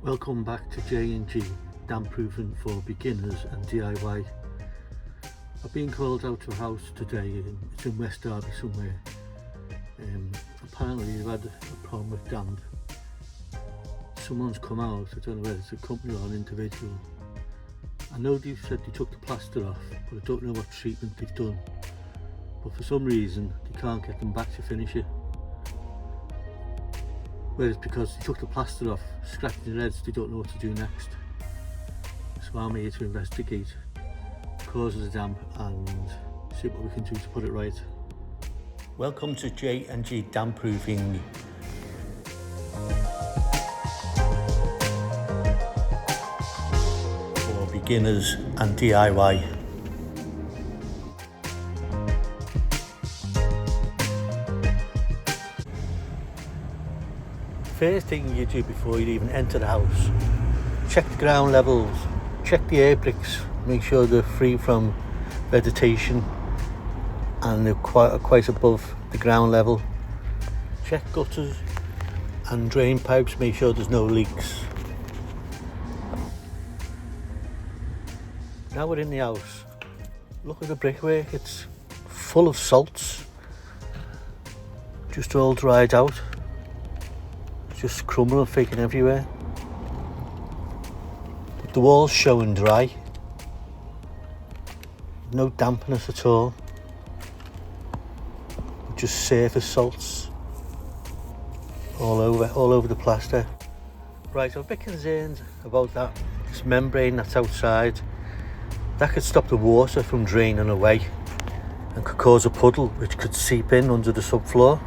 Welcome back to J&G Damp Proofing for Beginners and DIY. I've been called out to a house today, it's in West Derby somewhere. Apparently they've had a problem with damp. Someone's come out, I don't know whether it's a company or an individual. I know they said they took the plaster off, but I don't know what treatment they've done. But for some reason they can't get them back to finish it. Whereas because they took the plaster off, scratching their heads, they don't know what to do next. So I'm here to investigate causes of damp and see what we can do to put it right. Welcome to J&G Damp Proofing. For beginners and DIY. First thing you do before you even enter the house, check the ground levels, check the air bricks, make sure they're free from vegetation and they're quite above the ground level. Check gutters and drain pipes, make sure there's no leaks. Now we're in the house, look at the brickwork, it's full of salts, just all dried out. Just crumbling, faking everywhere. But the wall's showing dry. No dampness at all. Just surface salts all over the plaster. Right, I'm a bit concerned about this membrane that's outside. That could stop the water from draining away and could cause a puddle which could seep in under the subfloor,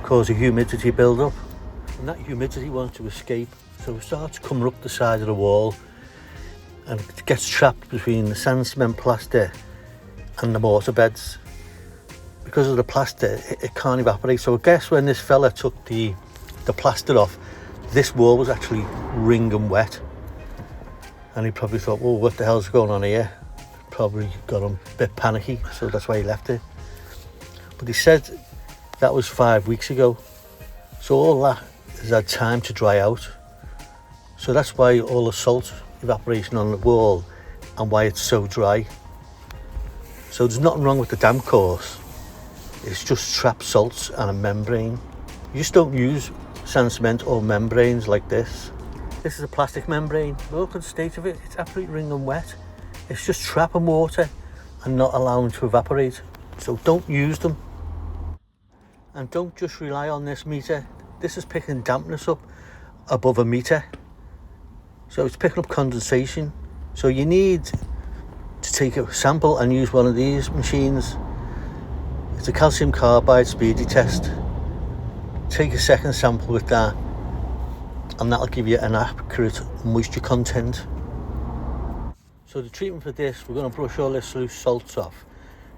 cause a humidity build-up. And that humidity wants to escape, so it starts coming up the side of the wall and it gets trapped between the sand cement plaster and the mortar beds. Because of the plaster, it can't evaporate. So I guess when this fella took the plaster off, this wall was actually wringing wet. And he probably thought, well, what the hell's going on here? Probably got him a bit panicky, so that's why he left it. But he said that was 5 weeks ago. So all that has had time to dry out, so that's why all the salt evaporation on the wall and why it's so dry. So there's nothing wrong with the damp course, it's just trapped salts and a membrane. You just don't use sand cement or membranes like this. This is a plastic membrane. Look at the state of it, it's absolutely wringing wet. It's just trapping water and not allowing to evaporate. So don't use them, and don't just rely on this meter. This is picking dampness up above a meter, so it's picking up condensation. So you need to take a sample and use one of these machines. It's a calcium carbide speedy test. Take a second sample with that and that'll give you an accurate moisture content. So the treatment for this, we're going to brush all this loose salts off,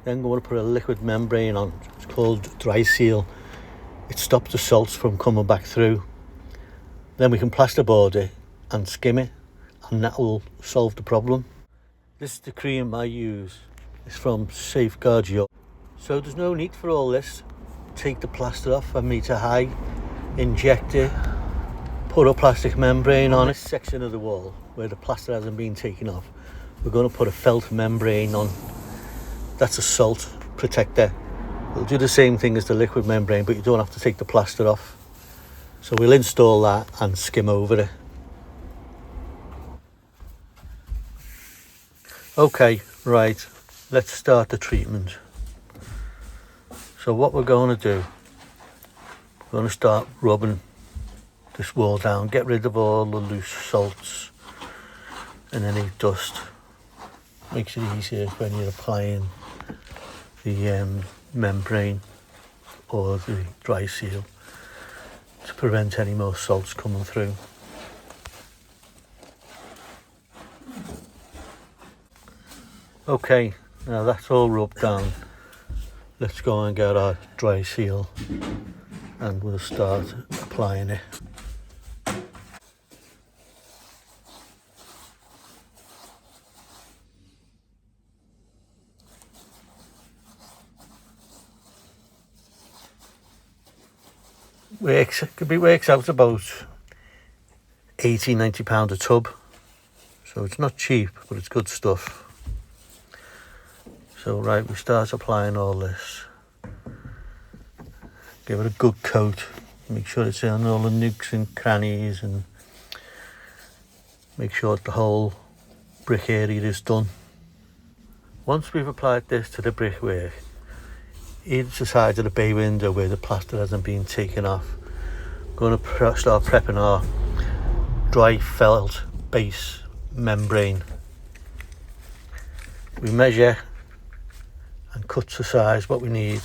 then we're going to put a liquid membrane on. It's called Dry Seal. It stops the salts from coming back through. Then we can plasterboard it and skim it, and that will solve the problem. This is the cream I use. It's from Safeguard Europe. So there's no need for all this. Take the plaster off a metre high, inject it, put a plastic membrane on this section of the wall where the plaster hasn't been taken off. We're going to put a felt membrane on. That's a salt protector. We'll do the same thing as the liquid membrane, but you don't have to take the plaster off. So we'll install that and skim over it. Okay, right, let's start the treatment. So what we're going to do, we're going to start rubbing this wall down, get rid of all the loose salts and any dust. Makes it easier when you're applying the membrane or the Dry Seal to prevent any more salts coming through. Okay, now that's all rubbed down. Let's go and get our Dry Seal and we'll start applying it. Works out about £80–90 a tub. So it's not cheap, but it's good stuff. So right, we start applying all this. Give it a good coat. Make sure it's in all the nooks and crannies, and make sure that the whole brick area is done. Once we've applied this to the brickwork, either side of the bay window where the plaster hasn't been taken off, I'm going to start prepping our dry felt base membrane. We measure and cut to size what we need.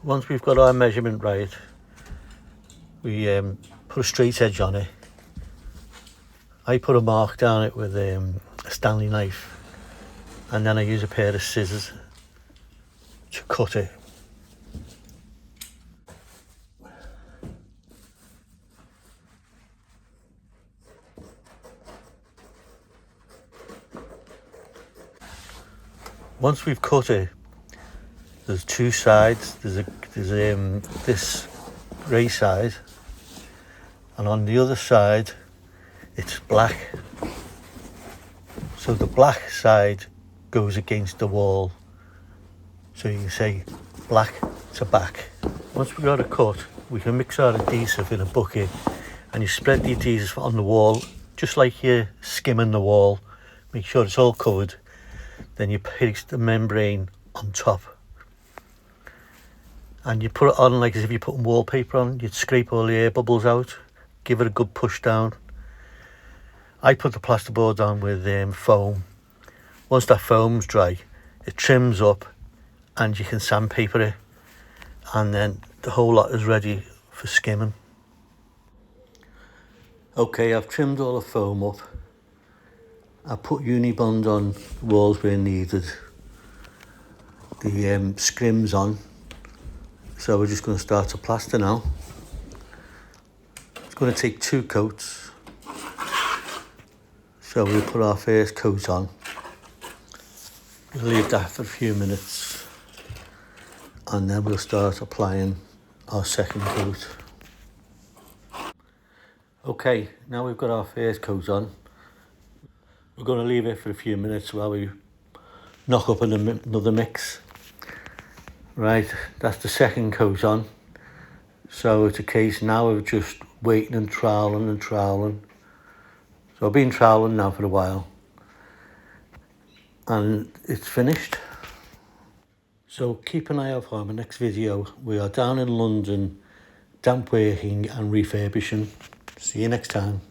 Once we've got our measurement right, we put a straight edge on it. I put a mark down it with a Stanley knife, and then I use a pair of scissors to cut it. Once we've cut it, there's two sides. There's this grey side, and on the other side it's black. So the black side goes against the wall, so you can say black to back. Once we've got it cut, we can mix our adhesive in a bucket, and you spread the adhesive on the wall just like you're skimming the wall. Make sure it's all covered. Then you paste the membrane on top, and you put it on like as if you're putting wallpaper on. You'd scrape all the air bubbles out, give it a good push down. I put the plasterboard on with foam. Once that foam's dry, it trims up and you can sandpaper it, and then the whole lot is ready for skimming. Okay, I've trimmed all the foam up. I put Unibond on the walls where needed. The scrims on. So we're just going to start to plaster now. It's going to take 2 coats. So we'll put our first coat on. We'll leave that for a few minutes, and then we'll start applying our second coat. Okay, now we've got our first coat on. We're going to leave it for a few minutes while we knock up another mix. Right, that's the second coat on. So it's a case now of just waiting and troweling and troweling. So I've been troweling now for a while, and it's finished. So keep an eye out for my next video. We are down in London, damp working and refurbishing. See you next time.